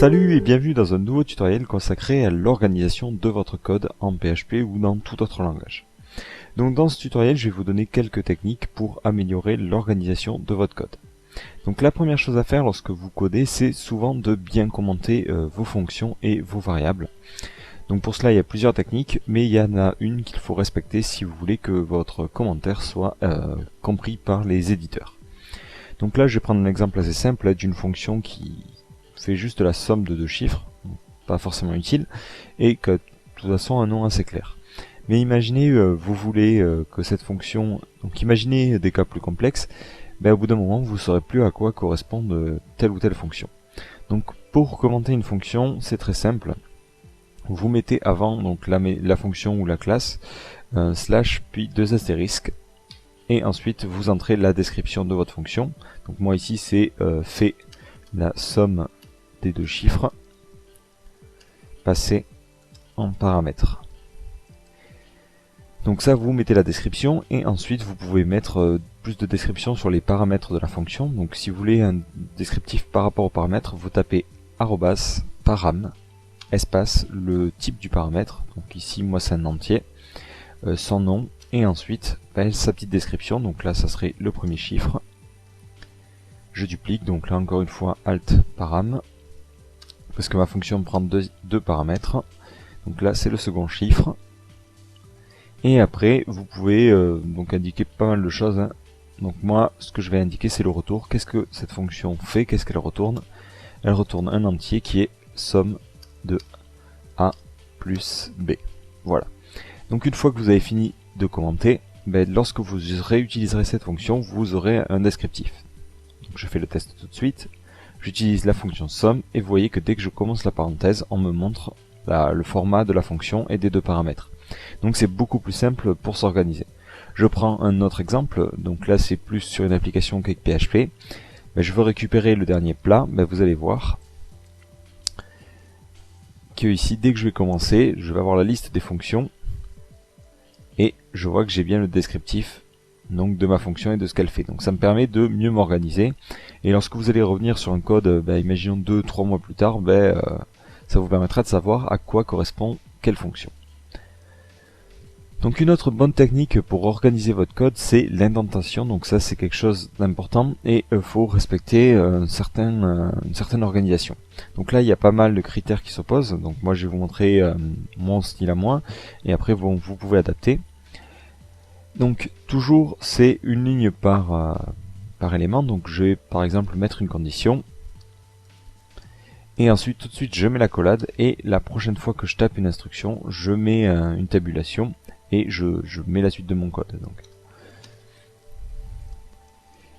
Salut et bienvenue dans un nouveau tutoriel consacré à l'organisation de votre code en PHP ou dans tout autre langage. Donc dans ce tutoriel, je vais vous donner quelques techniques pour améliorer l'organisation de votre code. Donc la première chose à faire lorsque vous codez, c'est souvent de bien commenter vos fonctions et vos variables. Donc pour cela, il y a plusieurs techniques, mais il y en a une qu'il faut respecter si vous voulez que votre commentaire soit compris par les éditeurs. Donc là, je vais prendre un exemple assez simple d'une fonction qui fait juste la somme de deux chiffres, pas forcément utile, et qui a de toute façon un nom assez clair. Mais imaginez, vous voulez que cette fonction, donc imaginez des cas plus complexes, au bout d'un moment vous ne saurez plus à quoi correspond telle ou telle fonction. Donc pour commenter une fonction, c'est très simple. Vous mettez avant donc la fonction ou la classe, slash puis deux astérisques, et ensuite vous entrez la description de votre fonction. Donc moi ici c'est fait la somme des deux chiffres passés en paramètres. Donc ça, vous mettez la description et ensuite vous pouvez mettre plus de description sur les paramètres de la fonction. Donc si vous voulez un descriptif par rapport aux paramètres, vous tapez arrobas param espace le type du paramètre. Donc ici moi c'est un entier, son nom et ensuite sa petite description. Donc là ça serait le premier chiffre. Je duplique, donc là encore une fois alt param, parce que ma fonction prend deux paramètres. Donc là c'est le second chiffre. Et après vous pouvez donc indiquer pas mal de choses, hein. Donc moi ce que je vais indiquer c'est le retour. Qu'est-ce que cette fonction fait? Qu'est-ce qu'elle retourne? Elle retourne un entier qui est somme de A plus B. Voilà. Donc une fois que vous avez fini de commenter, lorsque vous réutiliserez cette fonction, vous aurez un descriptif. Donc je fais le test tout de suite. J'utilise la fonction somme et vous voyez que dès que je commence la parenthèse, on me montre le format de la fonction et des deux paramètres. Donc c'est beaucoup plus simple pour s'organiser. Je prends un autre exemple, donc là c'est plus sur une application qu'avec PHP. Je veux récupérer le dernier plat, vous allez voir que ici dès que je vais commencer, je vais avoir la liste des fonctions et je vois que j'ai bien le descriptif donc de ma fonction et de ce qu'elle fait. Donc ça me permet de mieux m'organiser et lorsque vous allez revenir sur un code, imaginons 2-3 mois plus tard, ça vous permettra de savoir à quoi correspond quelle fonction. Donc une autre bonne technique pour organiser votre code, c'est l'indentation. Donc ça c'est quelque chose d'important et faut respecter une certaine organisation. Donc là il y a pas mal de critères qui s'opposent. Donc moi je vais vous montrer mon style à moi et après vous pouvez adapter. Donc toujours c'est une ligne par élément. Donc je vais par exemple mettre une condition. Et ensuite tout de suite je mets l'accolade et la prochaine fois que je tape une instruction, je mets une tabulation. Et je mets la suite de mon code. Donc.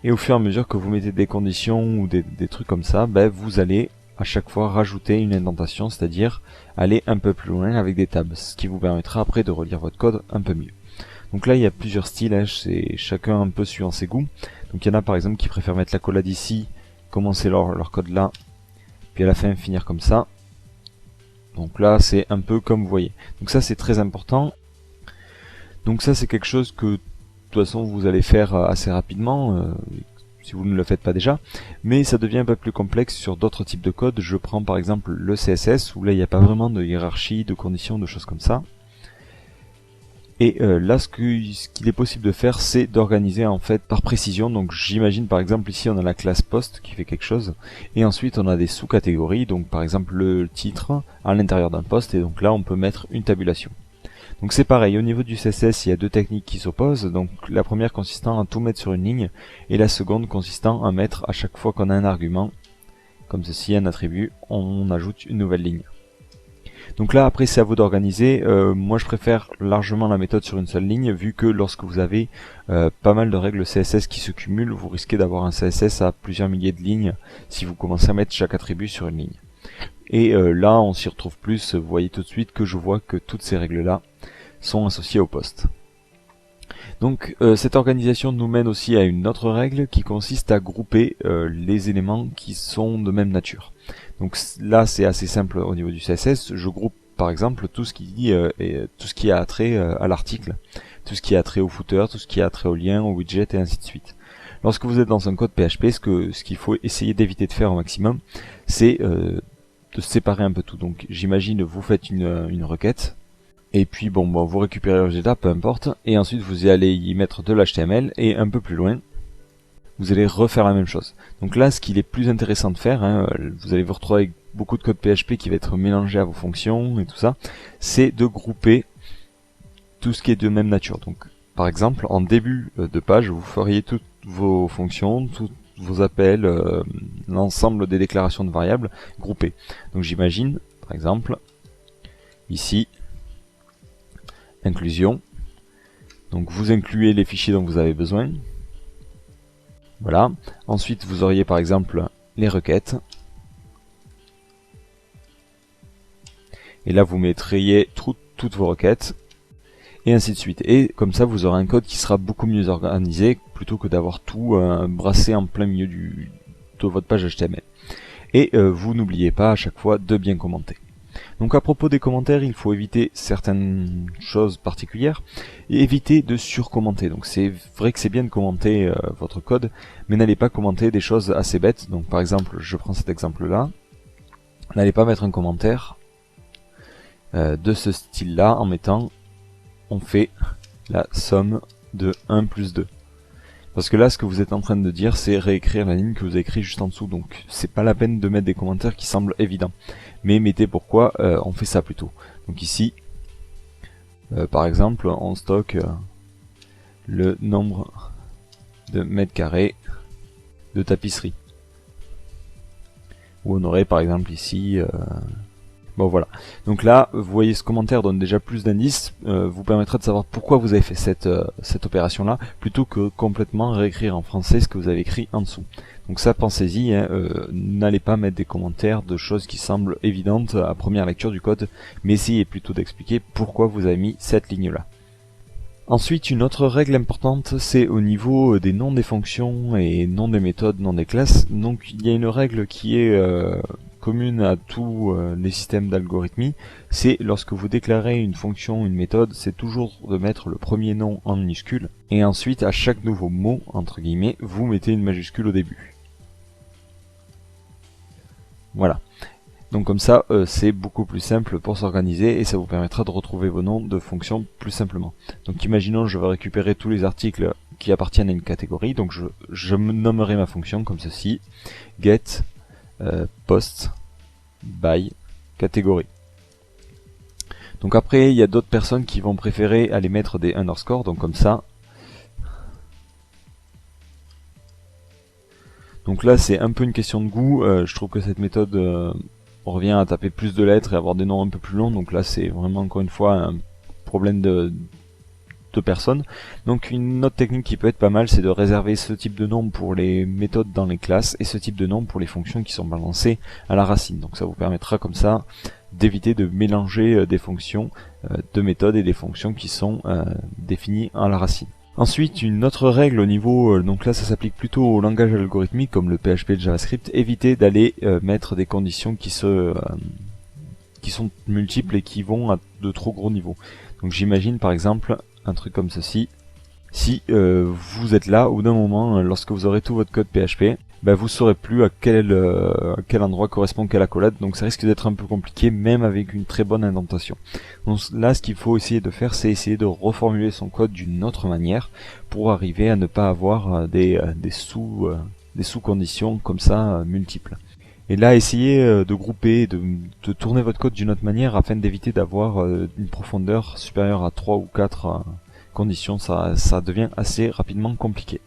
Et au fur et à mesure que vous mettez des conditions ou des trucs comme ça, vous allez à chaque fois rajouter une indentation, c'est-à-dire aller un peu plus loin avec des tabs, ce qui vous permettra après de relire votre code un peu mieux. Donc là il y a plusieurs styles, hein, c'est chacun un peu suivant ses goûts. Donc il y en a par exemple qui préfèrent mettre l'accolade ici, commencer leur code là, puis à la fin finir comme ça. Donc là c'est un peu comme vous voyez. Donc ça c'est très important. Donc ça c'est quelque chose que de toute façon vous allez faire assez rapidement si vous ne le faites pas déjà, mais ça devient un peu plus complexe sur d'autres types de code. Je prends par exemple le CSS où là il n'y a pas vraiment de hiérarchie, de conditions, de choses comme ça. Et là ce qu'il est possible de faire c'est d'organiser en fait par précision. Donc j'imagine par exemple ici on a la classe post qui fait quelque chose et ensuite on a des sous-catégories, donc par exemple le titre à l'intérieur d'un post et donc là on peut mettre une tabulation. Donc c'est pareil, au niveau du CSS, il y a deux techniques qui s'opposent. Donc la première consistant à tout mettre sur une ligne, et la seconde consistant à mettre à chaque fois qu'on a un argument, comme ceci, un attribut, on ajoute une nouvelle ligne. Donc là après c'est à vous d'organiser. Moi je préfère largement la méthode sur une seule ligne, vu que lorsque vous avez pas mal de règles CSS qui se cumulent, vous risquez d'avoir un CSS à plusieurs milliers de lignes si vous commencez à mettre chaque attribut sur une ligne. Et là on s'y retrouve plus, vous voyez tout de suite que je vois que toutes ces règles là sont associées au poste. Donc cette organisation nous mène aussi à une autre règle qui consiste à grouper les éléments qui sont de même nature. Donc là c'est assez simple au niveau du CSS, je groupe par exemple tout ce qui a trait à l'article, tout ce qui a trait au footer, tout ce qui a trait au lien, au widget et ainsi de suite. Lorsque vous êtes dans un code PHP, ce qu'il faut essayer d'éviter de faire au maximum, c'est de de séparer un peu tout. Donc j'imagine vous faites une requête, et puis bon, vous récupérez le résultat, peu importe, et ensuite vous allez y mettre de l'HTML, et un peu plus loin, vous allez refaire la même chose. Donc là, ce qu'il est plus intéressant de faire, vous allez vous retrouver avec beaucoup de code PHP qui va être mélangé à vos fonctions et tout ça, c'est de grouper tout ce qui est de même nature. Donc par exemple, en début de page, vous feriez toutes vos fonctions, tous vos appels, l'ensemble des déclarations de variables groupées. Donc j'imagine, par exemple, ici, inclusion. Donc vous incluez les fichiers dont vous avez besoin. Voilà. Ensuite, vous auriez par exemple les requêtes. Et là, vous mettriez toutes vos requêtes. Et ainsi de suite. Et comme ça, vous aurez un code qui sera beaucoup mieux organisé, plutôt que d'avoir tout brassé en plein milieu de votre page HTML. Et vous n'oubliez pas à chaque fois de bien commenter. Donc à propos des commentaires, il faut éviter certaines choses particulières et éviter de surcommenter. Donc c'est vrai que c'est bien de commenter votre code, mais n'allez pas commenter des choses assez bêtes. Donc par exemple, je prends cet exemple-là. N'allez pas mettre un commentaire de ce style-là en mettant on fait la somme de 1 plus 2. Parce que là, ce que vous êtes en train de dire, c'est réécrire la ligne que vous avez écrite juste en dessous. Donc, c'est pas la peine de mettre des commentaires qui semblent évidents. Mais mettez pourquoi on fait ça plutôt. Donc ici, par exemple, on stocke le nombre de mètres carrés de tapisserie. Ou on aurait par exemple ici... Bon voilà, donc là, vous voyez ce commentaire donne déjà plus d'indices, vous permettra de savoir pourquoi vous avez fait cette opération-là, plutôt que complètement réécrire en français ce que vous avez écrit en dessous. Donc ça, pensez-y, n'allez pas mettre des commentaires de choses qui semblent évidentes à première lecture du code, mais essayez plutôt d'expliquer pourquoi vous avez mis cette ligne-là. Ensuite, une autre règle importante, c'est au niveau des noms des fonctions et noms des méthodes, noms des classes. Donc il y a une règle qui est... commune à tous les systèmes d'algorithmie, c'est lorsque vous déclarez une fonction, une méthode, c'est toujours de mettre le premier nom en minuscule, et ensuite à chaque nouveau mot, entre guillemets, vous mettez une majuscule au début. Voilà. Donc comme ça, c'est beaucoup plus simple pour s'organiser, et ça vous permettra de retrouver vos noms de fonctions plus simplement. Donc imaginons, je vais récupérer tous les articles qui appartiennent à une catégorie, donc je nommerai ma fonction comme ceci, get post by catégorie. Donc après il y a d'autres personnes qui vont préférer aller mettre des underscores, donc comme ça. Donc là c'est un peu une question de goût, je trouve que cette méthode revient à taper plus de lettres et avoir des noms un peu plus longs, donc là c'est vraiment encore une fois un problème de personnes. Donc une autre technique qui peut être pas mal, c'est de réserver ce type de nom pour les méthodes dans les classes et ce type de nom pour les fonctions qui sont balancées à la racine. Donc ça vous permettra comme ça d'éviter de mélanger des fonctions de méthodes et des fonctions qui sont définies à la racine. Ensuite, une autre règle au niveau, donc là ça s'applique plutôt au langage algorithmique comme le PHP et le JavaScript, évitez d'aller mettre des conditions qui sont multiples et qui vont à de trop gros niveaux. Donc j'imagine par exemple un truc comme ceci. Si vous êtes là, au bout d'un moment, lorsque vous aurez tout votre code PHP, vous saurez plus à quel endroit correspond quelle accolade, donc ça risque d'être un peu compliqué, même avec une très bonne indentation. Donc là, ce qu'il faut essayer de faire, c'est essayer de reformuler son code d'une autre manière, pour arriver à ne pas avoir des sous-conditions comme ça, multiples. Et là, essayez de grouper, de tourner votre code d'une autre manière afin d'éviter d'avoir une profondeur supérieure à 3 ou 4 conditions. Ça devient assez rapidement compliqué.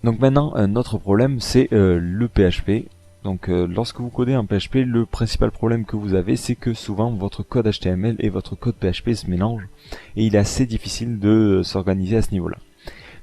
Donc maintenant, un autre problème, c'est le PHP. Donc lorsque vous codez en PHP, le principal problème que vous avez, c'est que souvent votre code HTML et votre code PHP se mélangent. Et il est assez difficile de s'organiser à ce niveau-là.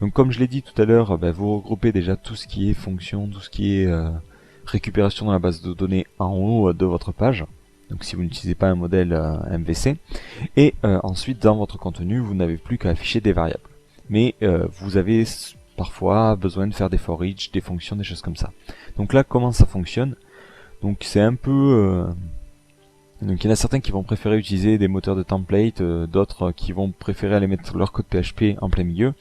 Donc comme je l'ai dit tout à l'heure, vous regroupez déjà tout ce qui est fonction, tout ce qui est récupération dans la base de données en haut de votre page. Donc si vous n'utilisez pas un modèle MVC. Et ensuite dans votre contenu, vous n'avez plus qu'à afficher des variables. Mais vous avez parfois besoin de faire des for each, des fonctions, des choses comme ça. Donc là, comment ça fonctionne? Donc c'est un peu... Donc il y en a certains qui vont préférer utiliser des moteurs de template, d'autres qui vont préférer aller mettre leur code PHP en plein milieu.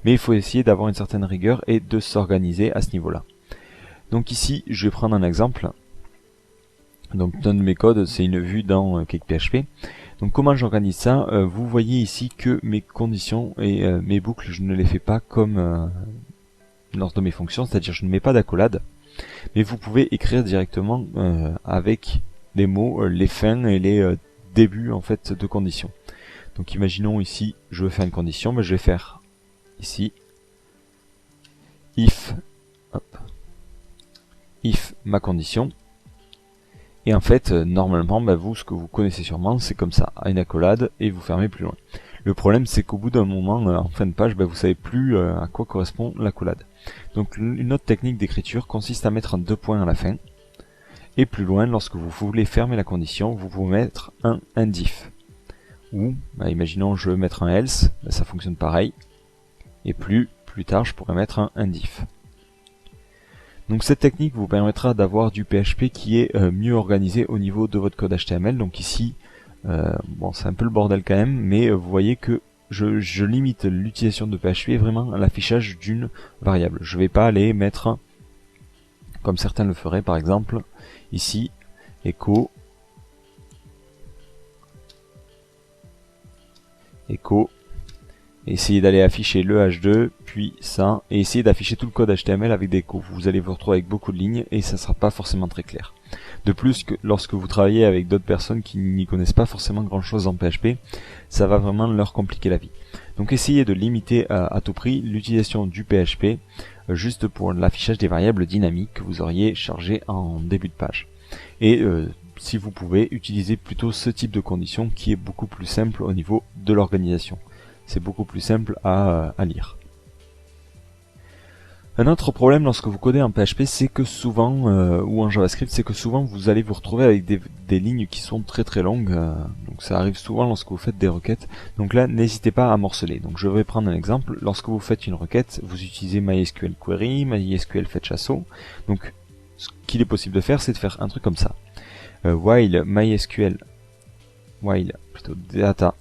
Mais il faut essayer d'avoir une certaine rigueur et de s'organiser à ce niveau-là. Donc ici, je vais prendre un exemple. Donc un de mes codes, c'est une vue dans CakePHP. Donc comment j'organise ça? Vous voyez ici que mes conditions et mes boucles, je ne les fais pas comme lors de mes fonctions, c'est-à-dire je ne mets pas d'accolade, mais vous pouvez écrire directement avec les mots, les fins et les débuts en fait de conditions. Donc imaginons ici, je veux faire une condition, mais je vais faire ici if, hop, if ma condition. Et en fait, normalement, vous, ce que vous connaissez sûrement, c'est comme ça, une accolade, et vous fermez plus loin. Le problème, c'est qu'au bout d'un moment, en fin de page, vous savez plus à quoi correspond l'accolade. Donc une autre technique d'écriture consiste à mettre un 2 points à la fin, et plus loin, lorsque vous voulez fermer la condition, vous pouvez mettre un indif. Ou, imaginons je veux mettre un else, ça fonctionne pareil, et plus tard, je pourrais mettre un indif. Donc cette technique vous permettra d'avoir du PHP qui est mieux organisé au niveau de votre code HTML. Donc ici, bon c'est un peu le bordel quand même, mais vous voyez que je limite l'utilisation de PHP vraiment à l'affichage d'une variable. Je ne vais pas aller mettre, comme certains le feraient par exemple, ici, echo, essayer d'aller afficher le H2, puis ça, et essayer d'afficher tout le code HTML avec des échos. Vous allez vous retrouver avec beaucoup de lignes et ça sera pas forcément très clair. De plus, que lorsque vous travaillez avec d'autres personnes qui n'y connaissent pas forcément grand chose en PHP, ça va vraiment leur compliquer la vie. Donc essayez de limiter à tout prix l'utilisation du PHP juste pour l'affichage des variables dynamiques que vous auriez chargées en début de page. Et si vous pouvez, utiliser plutôt ce type de condition qui est beaucoup plus simple au niveau de l'organisation. C'est beaucoup plus simple à lire. Un autre problème lorsque vous codez en PHP, c'est que souvent, ou en JavaScript, c'est que souvent vous allez vous retrouver avec des lignes qui sont très très longues. Donc ça arrive souvent lorsque vous faites des requêtes. Donc là, n'hésitez pas à morceler. Donc je vais prendre un exemple. Lorsque vous faites une requête, vous utilisez MySQL Query, MySQL Fetch Asso. Donc ce qu'il est possible de faire, c'est de faire un truc comme ça. While data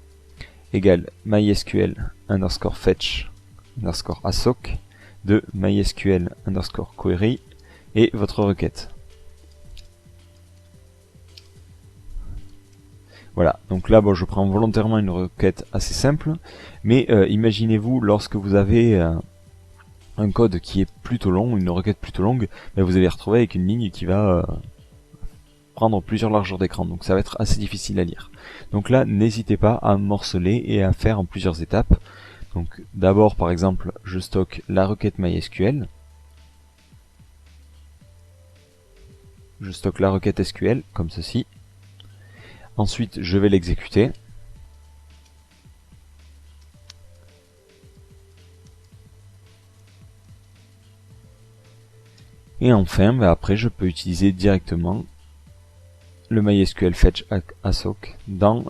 égale MySQL underscore fetch underscore assoc de MySQL underscore query et votre requête. Voilà, donc là je prends volontairement une requête assez simple, mais imaginez-vous lorsque vous avez un code qui est plutôt long, une requête plutôt longue, vous allez retrouver avec une ligne qui va prendre plusieurs largeurs d'écran, donc ça va être assez difficile à lire. Donc là, n'hésitez pas à morceler et à faire en plusieurs étapes. Donc d'abord, par exemple, je stocke la requête MySQL. Je stocke la requête SQL, comme ceci. Ensuite, je vais l'exécuter. Et enfin, après, je peux utiliser directement le MySQL Fetch Assoc dans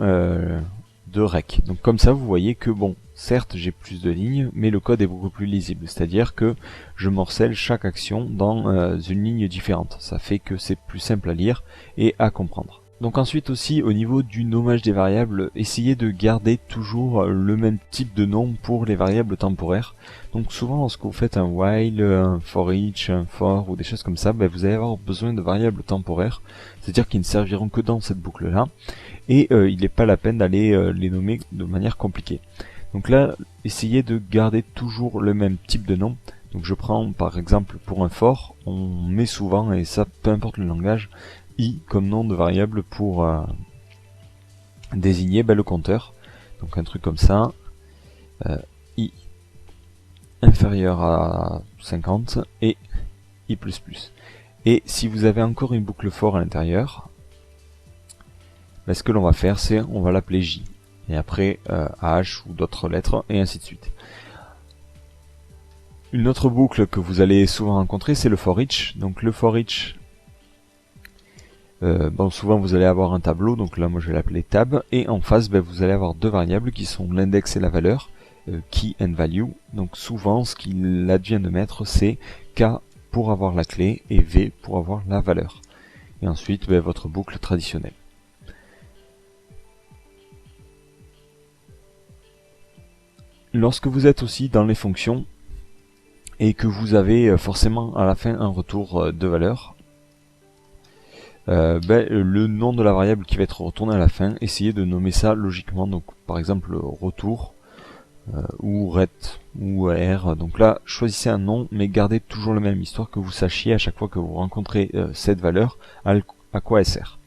de rec. Donc comme ça, vous voyez que bon, certes j'ai plus de lignes, mais le code est beaucoup plus lisible. C'est-à-dire que je morcelle chaque action dans une ligne différente. Ça fait que c'est plus simple à lire et à comprendre. Donc ensuite aussi au niveau du nommage des variables, essayez de garder toujours le même type de nom pour les variables temporaires. Donc souvent lorsque vous faites un while, un for each, un for ou des choses comme ça, vous allez avoir besoin de variables temporaires, c'est-à-dire qu'ils ne serviront que dans cette boucle là, et il n'est pas la peine d'aller les nommer de manière compliquée. Donc là, essayez de garder toujours le même type de nom. Donc je prends par exemple pour un for, on met souvent, et ça peu importe le langage, i comme nom de variable pour désigner le compteur. Donc un truc comme ça, i inférieur à 50 et i++. Et si vous avez encore une boucle for à l'intérieur, ce que l'on va faire, c'est on va l'appeler j. Et après h ou d'autres lettres, et ainsi de suite. Une autre boucle que vous allez souvent rencontrer, c'est le for each. Donc le for each, souvent vous allez avoir un tableau, donc là moi je vais l'appeler tab, et en face vous allez avoir deux variables qui sont l'index et la valeur, key and value. Donc souvent ce qu'il advient de mettre c'est k pour avoir la clé et v pour avoir la valeur. Et ensuite votre boucle traditionnelle. Lorsque vous êtes aussi dans les fonctions et que vous avez forcément à la fin un retour de valeur, le nom de la variable qui va être retourné à la fin, essayez de nommer ça logiquement, donc par exemple retour, ou ret, ou r. Donc là, choisissez un nom, mais gardez toujours le même, histoire que vous sachiez à chaque fois que vous rencontrez cette valeur, à quoi elle sert.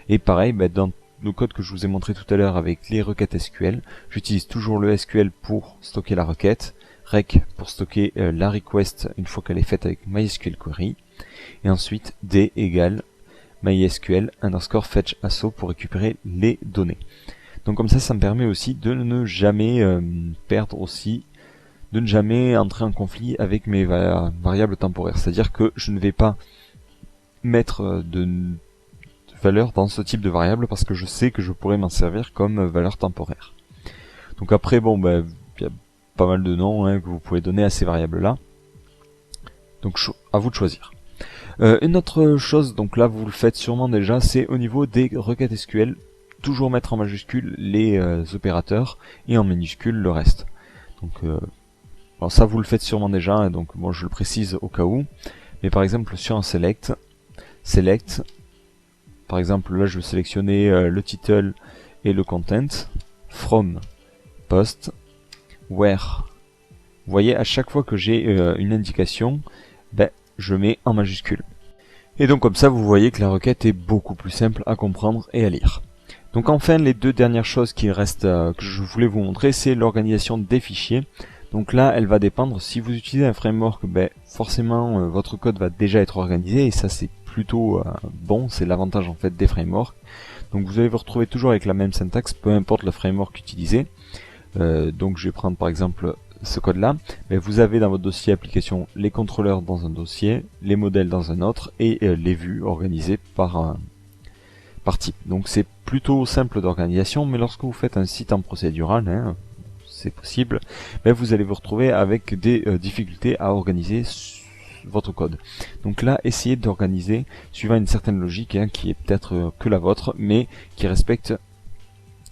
Et pareil, dans le code que je vous ai montré tout à l'heure avec les requêtes SQL, j'utilise toujours le SQL pour stocker la requête, rec pour stocker la request une fois qu'elle est faite avec MySQL query, et ensuite d égale MySQL underscore fetch asso pour récupérer les données. Donc comme ça me permet aussi de ne jamais perdre aussi, de ne jamais entrer en conflit avec mes variables temporaires. C'est-à-dire que je ne vais pas mettre de valeur dans ce type de variable parce que je sais que je pourrais m'en servir comme valeur temporaire. Donc après, bon, il y a pas mal de noms que vous pouvez donner à ces variables-là. Donc à vous de choisir. Une autre chose, donc là vous le faites sûrement déjà, c'est au niveau des requêtes SQL, toujours mettre en majuscule les opérateurs et en minuscule le reste. Donc alors ça vous le faites sûrement déjà, donc bon je le précise au cas où, mais par exemple sur un select, par exemple là je vais sélectionner le title et le content, from, post, where. Vous voyez, à chaque fois que j'ai une indication, je mets en majuscule. Et donc comme ça vous voyez que la requête est beaucoup plus simple à comprendre et à lire. Donc enfin les deux dernières choses qui restent que je voulais vous montrer, c'est l'organisation des fichiers. Donc là elle va dépendre, si vous utilisez un framework, forcément votre code va déjà être organisé et ça c'est plutôt bon, c'est l'avantage en fait des frameworks. Donc vous allez vous retrouver toujours avec la même syntaxe, peu importe le framework utilisé. Donc je vais prendre par exemple ce code là, vous avez dans votre dossier application les contrôleurs dans un dossier, les modèles dans un autre et les vues organisées par type. Donc c'est plutôt simple d'organisation, mais lorsque vous faites un site en procédural, c'est possible, vous allez vous retrouver avec des difficultés à organiser votre code. Donc là, essayez d'organiser suivant une certaine logique qui est peut-être que la vôtre, mais qui respecte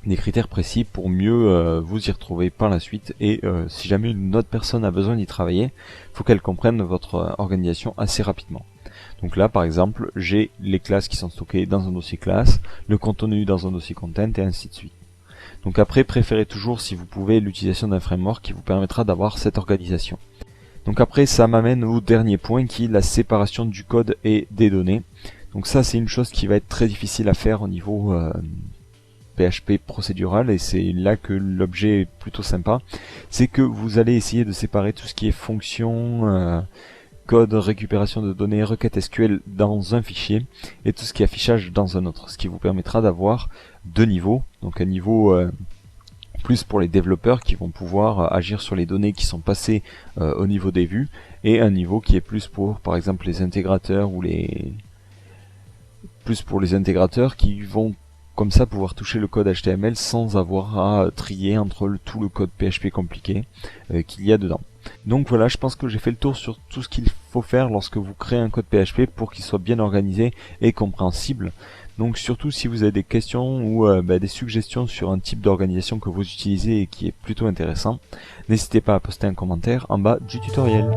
des critères précis pour mieux vous y retrouver par la suite, et si jamais une autre personne a besoin d'y travailler, il faut qu'elle comprenne votre organisation assez rapidement. Donc là par exemple j'ai les classes qui sont stockées dans un dossier classe, le contenu dans un dossier content et ainsi de suite. Donc après préférez toujours si vous pouvez l'utilisation d'un framework qui vous permettra d'avoir cette organisation. Donc après ça m'amène au dernier point qui est la séparation du code et des données. Donc ça c'est une chose qui va être très difficile à faire au niveau PHP procédural, et c'est là que l'objet est plutôt sympa, c'est que vous allez essayer de séparer tout ce qui est fonction, code, récupération de données, requête SQL dans un fichier et tout ce qui est affichage dans un autre, ce qui vous permettra d'avoir deux niveaux, donc un niveau plus pour les développeurs qui vont pouvoir agir sur les données qui sont passées au niveau des vues, et un niveau qui est plus pour par exemple les intégrateurs ou les intégrateurs qui vont comme ça pouvoir toucher le code HTML sans avoir à trier entre tout le code PHP compliqué qu'il y a dedans. Donc voilà, je pense que j'ai fait le tour sur tout ce qu'il faut faire lorsque vous créez un code PHP pour qu'il soit bien organisé et compréhensible. Donc surtout si vous avez des questions ou des suggestions sur un type d'organisation que vous utilisez et qui est plutôt intéressant, n'hésitez pas à poster un commentaire en bas du tutoriel.